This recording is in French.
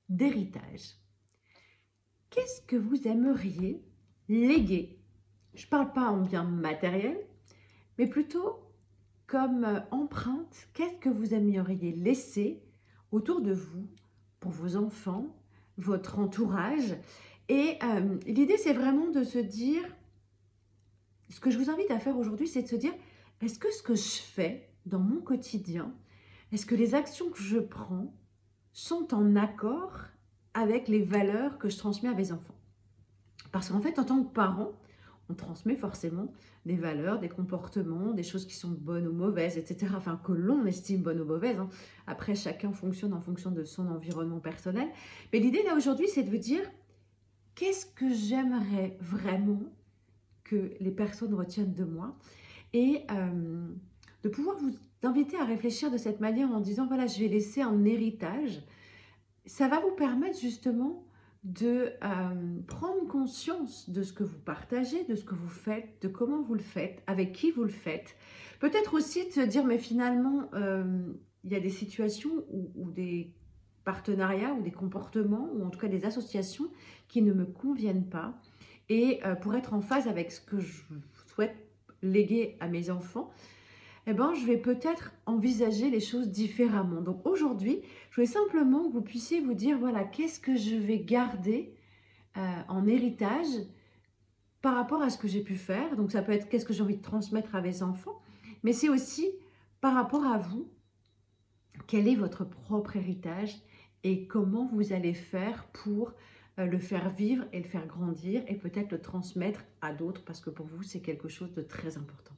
d'héritage. Qu'est-ce que vous aimeriez léguer? Je ne parle pas en bien matériel, mais plutôt comme empreinte. Qu'est-ce que vous aimeriez laisser autour de vous, pour vos enfants, votre entourage? Et l'idée, c'est vraiment de se dire, ce que je vous invite à faire aujourd'hui, c'est de se dire, est-ce que ce que je fais dans mon quotidien, est-ce que les actions que je prends sont en accord avec les valeurs que je transmets à mes enfants? Parce qu'en fait, en tant que parent, on transmet forcément des valeurs, des comportements, des choses qui sont bonnes ou mauvaises, etc. Enfin, que l'on estime bonnes ou mauvaises, hein. Après, chacun fonctionne en fonction de son environnement personnel. Mais l'idée, là, aujourd'hui, c'est de vous dire, qu'est-ce que j'aimerais vraiment que les personnes retiennent de moi? Et de pouvoir vous inviter à réfléchir de cette manière en disant, voilà, je vais laisser un héritage. Ça va vous permettre justement de prendre conscience de ce que vous partagez, de ce que vous faites, de comment vous le faites, avec qui vous le faites. Peut-être aussi de se dire, mais finalement, il y a des situations ou des partenariats ou des comportements, ou en tout cas des associations qui ne me conviennent pas. Et pour être en phase avec ce que je souhaite léguer à mes enfants, eh ben, je vais peut-être envisager les choses différemment. Donc aujourd'hui, je voulais simplement que vous puissiez vous dire, voilà, qu'est-ce que je vais garder en héritage par rapport à ce que j'ai pu faire. Donc ça peut être qu'est-ce que j'ai envie de transmettre à mes enfants, mais c'est aussi par rapport à vous, quel est votre propre héritage et comment vous allez faire pour le faire vivre et le faire grandir et peut-être le transmettre à d'autres parce que pour vous, c'est quelque chose de très important.